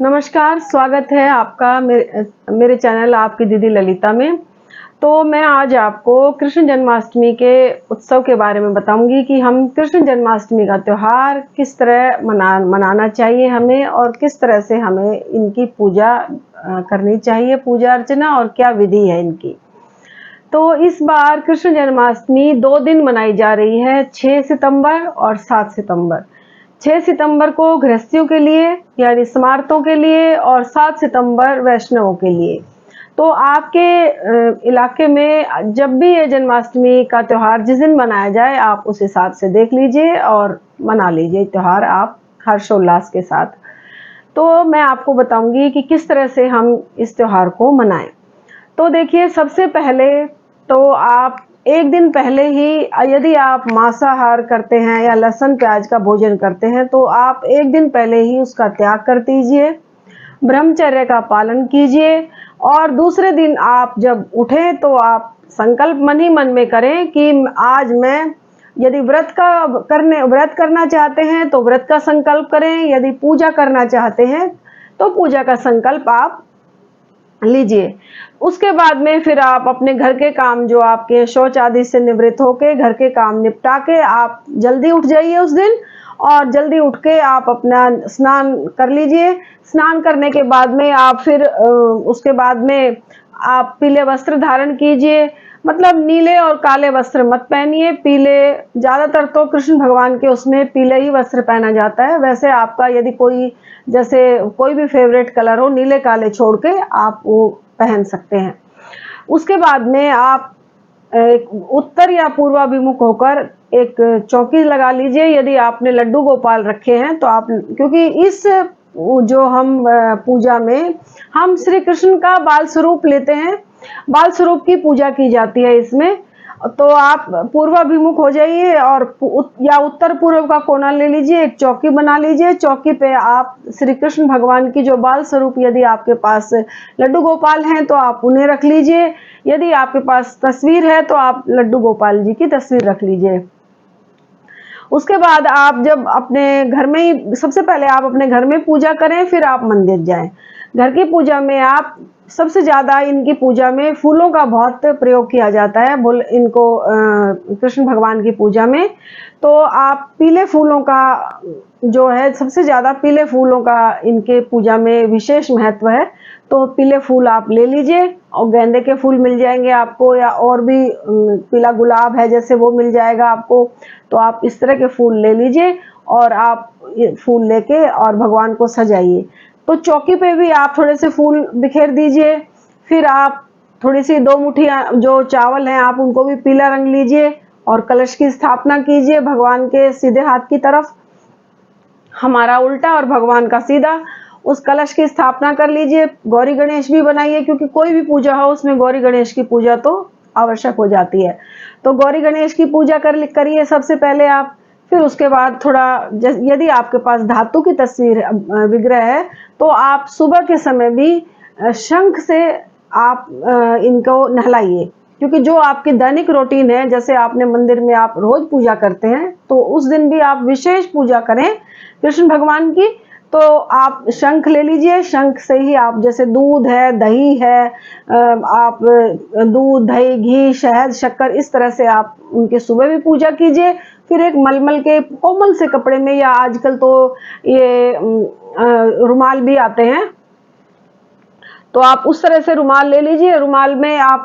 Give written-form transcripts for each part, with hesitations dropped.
नमस्कार, स्वागत है आपका मेरे चैनल आपकी दीदी ललिता में। तो मैं आज आपको कृष्ण जन्माष्टमी के उत्सव के बारे में बताऊंगी कि हम कृष्ण जन्माष्टमी का त्योहार किस तरह मनाना चाहिए हमें और किस तरह से हमें इनकी पूजा करनी चाहिए, पूजा अर्चना और क्या विधि है इनकी। तो इस बार कृष्ण जन्माष्टमी 2 दिन मनाई जा रही है, 6 सितंबर और 7 सितंबर। 6 सितंबर को गृहस्थियों के लिए यानी स्मार्तों के लिए और 7 सितंबर वैष्णवों के लिए। तो आपके इलाके में जब भी ये जन्माष्टमी का त्योहार जिस दिन मनाया जाए, आप उस हिसाब से देख लीजिए और मना लीजिए त्योहार आप हर्षोल्लास के साथ। तो मैं आपको बताऊंगी कि किस तरह से हम इस त्योहार को मनाएं। तो देखिए, सबसे पहले तो आप एक दिन पहले ही यदि आप मांसाहार करते हैं या लहसुन प्याज का भोजन करते हैं तो आप एक दिन पहले ही उसका त्याग कर दीजिए, ब्रह्मचर्य का पालन कीजिए। और दूसरे दिन आप जब उठें तो आप संकल्प मन ही मन में करें कि आज मैं, यदि व्रत करना चाहते हैं तो व्रत का संकल्प करें, यदि पूजा करना चाहते हैं तो पूजा का संकल्प आप लीजिए। उसके बाद में फिर आप अपने घर के काम जो आपके शौच आदि से निवृत्त होके घर के काम निपटा के आप जल्दी उठ जाइए उस दिन, और जल्दी उठ के आप अपना स्नान कर लीजिए। स्नान करने के बाद में आप फिर उसके बाद में आप पीले वस्त्र धारण कीजिए, मतलब नीले और काले वस्त्र मत पहनिए। पीले, ज्यादातर तो कृष्ण भगवान के उसमें पीले ही वस्त्र पहना जाता है। वैसे आपका यदि कोई भी फेवरेट कलर हो, नीले काले छोड़ के आप वो पहन सकते हैं। उसके बाद में आप एक उत्तर या पूर्वाभिमुख होकर एक चौकी लगा लीजिए। यदि आपने लड्डू गोपाल रखे हैं तो आप, क्योंकि इस जो हम पूजा में हम श्री कृष्ण का बाल स्वरूप लेते हैं, बाल स्वरूप की पूजा की जाती है इसमें। तो आप पूर्वाभिमुख हो जाइए और या उत्तर पूर्व का कोना ले लीजिए, एक चौकी बना लीजिए। चौकी पे आप श्री कृष्ण भगवान की जो बाल स्वरूप, यदि आपके पास लड्डू गोपाल हैं तो आप उन्हें रख लीजिए। यदि आपके पास तस्वीर है तो आप लड्डू गोपाल जी की तस्वीर रख लीजिए। उसके बाद आप जब अपने घर में ही, सबसे पहले आप अपने घर में पूजा करें, फिर आप मंदिर जाएं। घर की पूजा में आप सबसे ज्यादा इनकी पूजा में फूलों का बहुत प्रयोग किया जाता है। इनको कृष्ण भगवान की पूजा में तो आप पीले फूलों का जो है, सबसे ज्यादा पीले फूलों का इनके पूजा में विशेष महत्व है। तो पीले फूल आप ले लीजिए, और गेंदे के फूल मिल जाएंगे आपको, या और भी पीला गुलाब है जैसे, वो मिल जाएगा आपको। तो आप इस तरह के फूल ले लीजिए और आप फूल लेके और भगवान को सजाइए। तो चौकी पे भी आप थोड़े से फूल बिखेर दीजिए। फिर आप थोड़ी सी 2 मुट्ठी जो चावल हैं आप उनको भी पीला रंग लीजिए और कलश की स्थापना कीजिए भगवान के सीधे हाथ की तरफ, हमारा उल्टा और भगवान का सीधा। उस कलश की स्थापना कर लीजिए। गौरी गणेश भी बनाइए, क्योंकि कोई भी पूजा हो उसमें गौरी गणेश की पूजा तो आवश्यक हो जाती है। तो गौरी गणेश की पूजा करिए सबसे पहले आप। फिर उसके बाद थोड़ा, यदि आपके पास धातु की तस्वीर विग्रह है तो आप सुबह के समय भी शंख से आप इनको नहलाइए। क्योंकि जो आपकी दैनिक रूटीन है, जैसे आपने मंदिर में आप रोज पूजा करते हैं, तो उस दिन भी आप विशेष पूजा करें कृष्ण भगवान की। तो आप शंख ले लीजिए, शंख से ही आप, जैसे दूध है, दही है, आप दूध, दही, घी, शहद, शक्कर, इस तरह से आप उनके सुबह भी पूजा कीजिए। फिर एक मलमल के कोमल से कपड़े में, या आजकल तो ये रुमाल भी आते हैं, तो आप उस तरह से रुमाल ले लीजिए। रुमाल में आप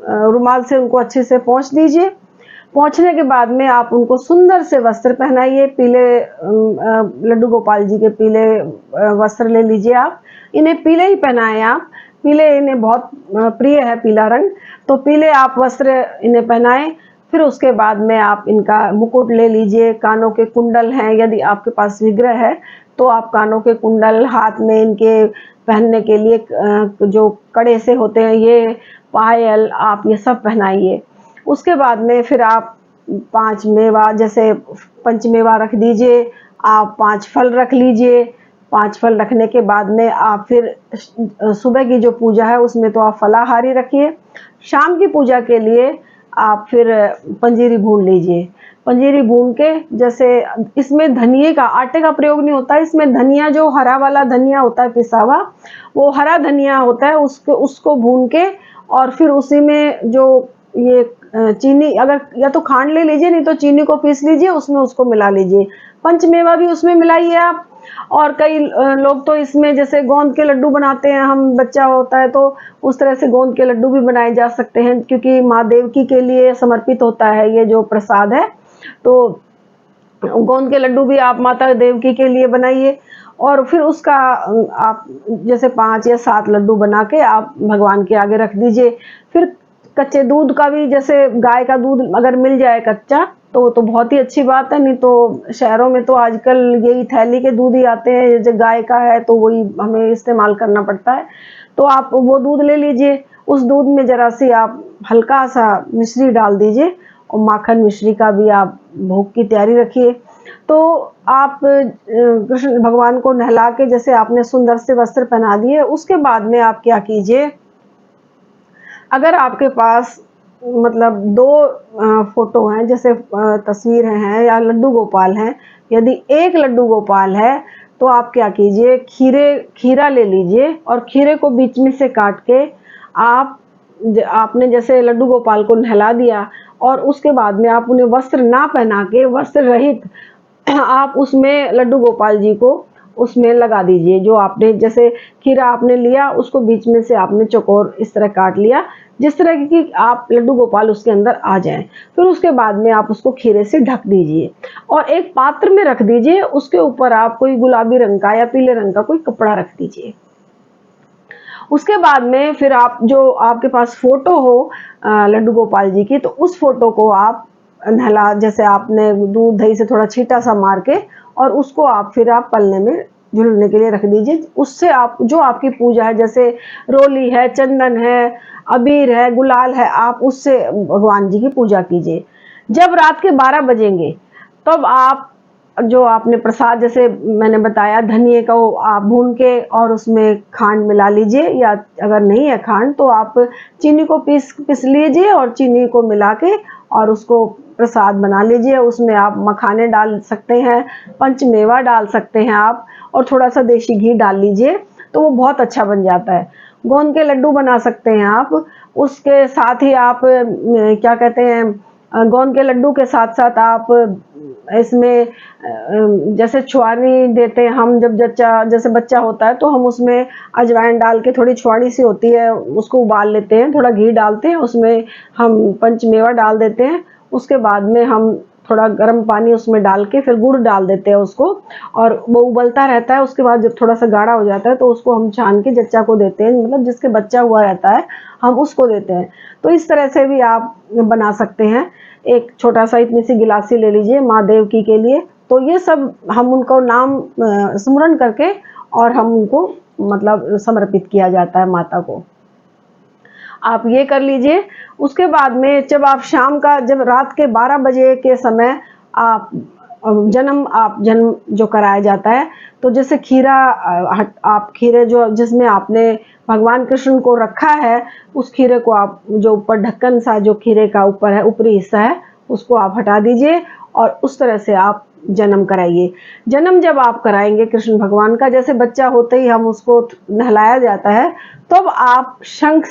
रुमाल से उनको अच्छे से पोंछ दीजिए। पोंछने के बाद में आप उनको सुंदर से वस्त्र पहनाइए। पीले लड्डू गोपाल जी के पीले वस्त्र ले लीजिए आप, इन्हें पीले ही पहनाएं आप। पीले इन्हें बहुत प्रिय है, पीला रंग। तो पीले आप वस्त्र इन्हें पहनाएं। फिर उसके बाद में आप इनका मुकुट ले लीजिए। कानों के कुंडल हैं, यदि आपके पास विग्रह है तो आप कानों के कुंडल, हाथ में इनके पहनने के लिए जो कड़े से होते हैं, ये पायल, आप ये सब पहनाइए। उसके बाद में फिर आप 5 मेवा, जैसे पंचमेवा रख दीजिए, आप 5 फल रख लीजिए। 5 फल रखने के बाद में आप फिर सुबह की जो पूजा है उसमें तो आप फलाहारी रखिए। शाम की पूजा के लिए आप फिर पंजीरी भून लीजिए। पंजीरी भून के, जैसे इसमें धनिए का, आटे का प्रयोग नहीं होता है इसमें, धनिया जो हरा वाला धनिया होता है पिसा हुआ, वो हरा धनिया होता है, उसको भून के और फिर उसी में जो ये चीनी, अगर या तो खांड ले लीजिए, नहीं तो चीनी को पीस लीजिए, उसमें उसको मिला लीजिए। पंचमेवा भी उसमें मिलाइए आप। और कई लोग तो इसमें जैसे गोंद के लड्डू बनाते हैं, हम बच्चा होता है तो उस तरह से गोंद के लड्डू भी बनाए जा सकते हैं, क्योंकि माँ देवकी के लिए समर्पित होता है ये जो प्रसाद है। तो गोंद के लड्डू भी आप माता देवकी के लिए बनाइए, और फिर उसका आप जैसे 5 या 7 लड्डू बना के आप भगवान के आगे रख दीजिए। फिर कच्चे दूध का भी, जैसे गाय का दूध अगर मिल जाए कच्चा तो बहुत ही अच्छी बात है, नहीं तो शहरों में तो आजकल यही थैली के दूध ही आते हैं, जैसे गाय का है तो वही हमें इस्तेमाल करना पड़ता है। तो आप वो दूध ले लीजिए, उस दूध में जरा सी आप हल्का सा मिश्री डाल दीजिए, और माखन मिश्री का भी आप भोग की तैयारी रखिए। तो आप कृष्ण भगवान को नहला के, जैसे आपने सुंदर से वस्त्र पहना दिए, उसके बाद में आप क्या कीजिए, अगर आपके पास मतलब 2 फोटो हैं, जैसे तस्वीर हैं या लड्डू गोपाल हैं, यदि एक लड्डू गोपाल है तो आप क्या कीजिए, खीरा ले लीजिए, और खीरे को बीच में से काट के आपने जैसे लड्डू गोपाल को नहला दिया, और उसके बाद में आप उन्हें वस्त्र ना पहना के, वस्त्र रहित आप उसमें लड्डू गोपाल जी को उसमें लगा दीजिए। जो आपने जैसे खीरा आपने लिया, उसको बीच में से आपने चौकोर इस तरह काट लिया, जिस तरह की आप लड्डू गोपाल उसके अंदर आ जाएं। फिर उसके बाद में आप उसको खीरे से ढक दीजिए और एक पात्र में रख दीजिए। उसके ऊपर आप कोई गुलाबी रंग का या पीले रंग का कोई कपड़ा रख दीजिए। उसके बाद में फिर आप जो आपके पास फोटो हो लड्डू गोपाल जी की, तो उस फोटो को आप नहला, जैसे आपने दूध दही से थोड़ा छींटा सा मार के, और उसको आप फिर आप पलने में झुलने के लिए रख दीजिए। उससे आप जो आपकी पूजा है, जैसे रोली है, चंदन है, अबीर है, गुलाल है, आप उससे भगवान जी की पूजा कीजिए। जब रात के 12 बजेंगे तब आप जो आपने प्रसाद, जैसे मैंने बताया, धनिए को आप भून के और उसमें खांड मिला लीजिए, या अगर नहीं है खांड तो आप चीनी को पीस लीजिए और चीनी को मिला के और उसको प्रसाद बना लीजिए। उसमें आप मखाने डाल सकते हैं, पंचमेवा डाल सकते हैं आप, और थोड़ा सा देसी घी डाल लीजिए, तो वो बहुत अच्छा बन जाता है। गोंद के लड्डू बना सकते हैं आप। उसके साथ ही आप क्या कहते हैं, गोंद के लड्डू के साथ साथ आप इसमें जैसे छुआनी देते हैं हम, जब जैसे बच्चा होता है तो हम उसमें अजवाइन डाल के, थोड़ी छुआनी सी होती है, उसको उबाल लेते हैं, थोड़ा घी डालते हैं, उसमें हम पंचमेवा डाल देते हैं। उसके बाद में हम थोड़ा गर्म पानी उसमें डाल के फिर गुड़ डाल देते हैं उसको, और वो उबलता रहता है। उसके बाद जब थोड़ा सा गाढ़ा हो जाता है तो उसको हम छान के जच्चा को देते हैं, मतलब जिसके बच्चा हुआ रहता है हम उसको देते हैं। तो इस तरह से भी आप बना सकते हैं। एक छोटा सा इतनी सी गिलासी ले लीजिए माँ देवकी के लिए। तो ये सब हम उनको नाम स्मरण करके और हम उनको मतलब समर्पित किया जाता है माता को। आप ये कर लीजिए। उसके बाद में जब आप शाम का, जब रात के 12 बजे के समय आप जन्म जो कराया जाता है, तो जैसे खीरा आप खीरे जो जिसमें आपने भगवान कृष्ण को रखा है, उस खीरे को आप जो ऊपर ढक्कन सा जो खीरे का ऊपर है, ऊपरी हिस्सा है, उसको आप हटा दीजिए और उस तरह से आप जन्म कराइए। जन्म जब आप कराएंगे कृष्ण भगवान का, जैसे बच्चा होते ही हम उसको नहलाया जाता है, तब आप शंख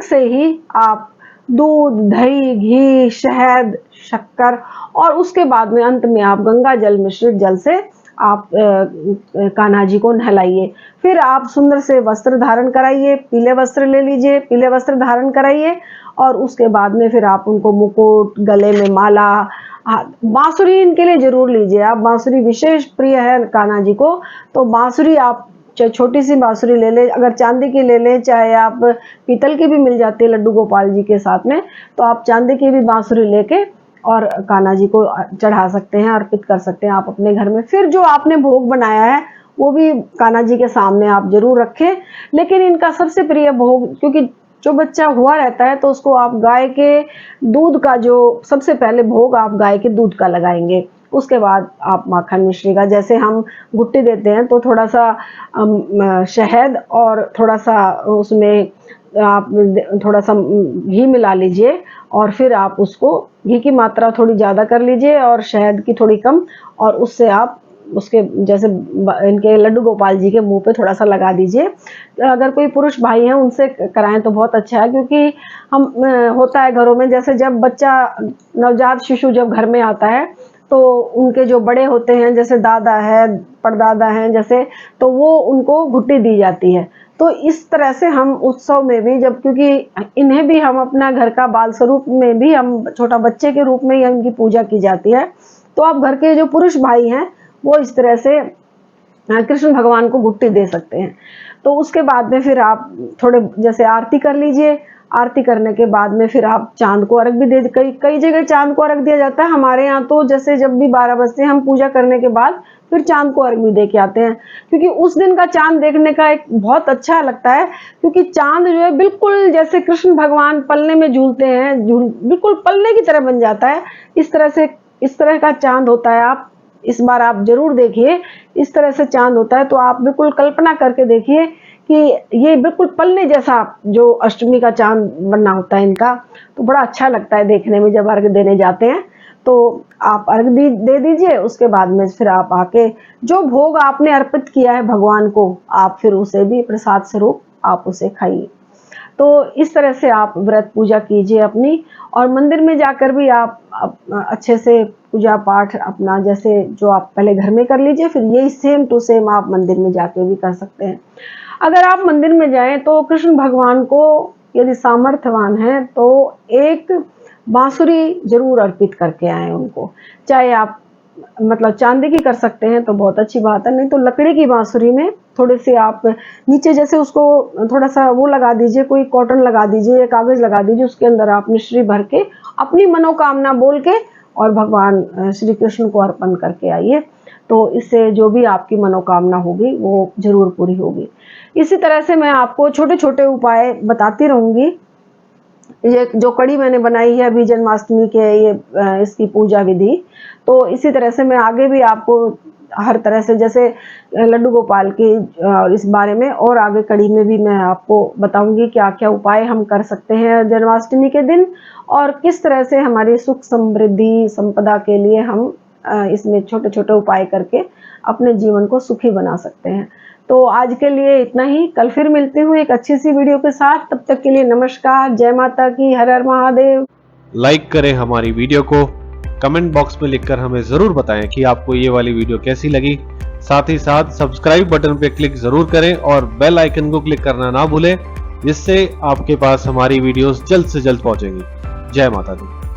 से ही आप दूध, दही, घी, शहद, शक्कर, और उसके बाद में अंत में आप गंगा जल मिश्रित जल से आप कान्हा जी को नहलाइए। फिर आप सुंदर से वस्त्र धारण कराइए, पीले वस्त्र ले लीजिए, पीले वस्त्र धारण कराइए, और उसके बाद में फिर आप उनको मुकुट, गले में माला, बांसुरी इनके लिए जरूर लीजिए आप। बांसुरी विशेष प्रिय है कान्हा जी को, तो बांसुरी आप चाहे छोटी सी बांसुरी ले लें, अगर चांदी की ले लें, चाहे आप पीतल की भी मिल जाती है लड्डू गोपाल जी के साथ में, तो आप चांदी की भी बांसुरी लेके और कान्हा जी को चढ़ा सकते हैं, अर्पित कर सकते हैं आप अपने घर में। फिर जो आपने भोग बनाया है वो भी कान्हा जी के सामने आप जरूर रखें। लेकिन इनका सबसे प्रिय भोग, क्योंकि जो बच्चा हुआ रहता है तो उसको आप गाय के दूध का, जो सबसे पहले भोग आप गाय के दूध का लगाएंगे। उसके बाद आप माखन मिश्री का, जैसे हम गुट्टी देते हैं तो थोड़ा सा शहद और थोड़ा सा उसमें आप थोड़ा सा घी मिला लीजिए, और फिर आप उसको घी की मात्रा थोड़ी ज़्यादा कर लीजिए और शहद की थोड़ी कम, और उससे आप उसके जैसे इनके लड्डू गोपाल जी के मुंह पे थोड़ा सा लगा दीजिए। अगर कोई पुरुष भाई हैं उनसे कराएं तो बहुत अच्छा है, क्योंकि हम होता है घरों में, जैसे जब बच्चा नवजात शिशु जब घर में आता है तो उनके जो बड़े होते हैं जैसे दादा है, परदादा हैं जैसे, तो वो उनको घुट्टी दी जाती है। तो इस तरह से हम उत्सव में भी, जब क्योंकि इन्हें भी हम अपना घर का बाल स्वरूप में भी हम छोटा बच्चे के रूप में ही इनकी पूजा की जाती है, तो आप घर के जो पुरुष भाई हैं वो इस तरह से कृष्ण भगवान को घुट्टी दे सकते हैं। तो उसके बाद में फिर आप थोड़े जैसे आरती कर लीजिए। आरती करने के बाद में फिर आप चांद को अर्घ भी दे, कई जगह चांद को अर्घ दिया जाता है। हमारे यहाँ तो जैसे जब भी 12 बजते हैं हम पूजा करने के बाद फिर चांद को अर्घ भी दे के आते हैं, क्योंकि उस दिन का चांद देखने का एक बहुत अच्छा लगता है, क्योंकि चांद जो है बिल्कुल जैसे कृष्ण भगवान पलने में झूलते हैं, बिल्कुल पलने की तरह बन जाता है। इस तरह का चांद होता है। आप इस बार आप जरूर देखिए, इस तरह से चांद होता है। तो आप बिल्कुल कल्पना करके देखिए कि ये बिल्कुल पलने जैसा जो अष्टमी का चांद बनना होता है इनका, तो बड़ा अच्छा लगता है देखने में। जब अर्घ देने जाते हैं तो आप अर्घ दे दीजिए। उसके बाद में फिर आप आके जो भोग आपने अर्पित किया है भगवान को, आप फिर उसे भी प्रसाद स्वरूप आप उसे खाइए। तो इस तरह से आप व्रत पूजा कीजिए अपनी, और मंदिर में जाकर भी आप अच्छे से पूजा पाठ अपना जैसे जो आप पहले घर में कर लीजिए, फिर यही सेम टू सेम आप मंदिर में जाके भी कर सकते हैं। अगर आप मंदिर में जाएं तो कृष्ण भगवान को यदि सामर्थ्यवान है तो एक बांसुरी जरूर अर्पित करके आए उनको। चाहे आप मतलब चांदी की कर सकते हैं तो बहुत अच्छी बात है, नहीं तो लकड़ी की बांसुरी में थोड़े से आप नीचे जैसे उसको थोड़ा सा वो लगा दीजिए, कोई कॉटन लगा दीजिए, कागज लगा दीजिए, उसके अंदर आप मिश्री भर के अपनी मनोकामना बोल के और भगवान श्री कृष्ण को अर्पण करके आइए। तो इससे जो भी आपकी मनोकामना होगी वो जरूर पूरी होगी। इसी तरह से मैं आपको छोटे छोटे उपाय बताती रहूंगी। ये जो कड़ी मैंने बनाई है अभी जन्माष्टमी के, ये इसकी पूजा विधि, तो इसी तरह से मैं आगे भी आपको हर तरह से जैसे लड्डू गोपाल की इस बारे में और आगे कड़ी में भी मैं आपको बताऊंगी क्या क्या उपाय हम कर सकते हैं जन्माष्टमी के दिन, और किस तरह से हमारी सुख समृद्धि संपदा के लिए हम इसमें छोटे छोटे उपाय करके अपने जीवन को सुखी बना सकते हैं। तो आज के लिए इतना ही। कल फिर मिलती हूँ एक अच्छी सी वीडियो के साथ। तब तक के लिए नमस्कार, जय माता की, हर हर महादेव। लाइक करें हमारी वीडियो को, कमेंट बॉक्स में लिखकर हमें जरूर बताएं कि आपको ये वाली वीडियो कैसी लगी। साथ ही साथ सब्सक्राइब बटन पे क्लिक जरूर करें और बेल आइकन को क्लिक करना ना भूलें, जिससे आपके पास हमारी वीडियोस जल्द से जल्द पहुंचेंगी। जय माता दी।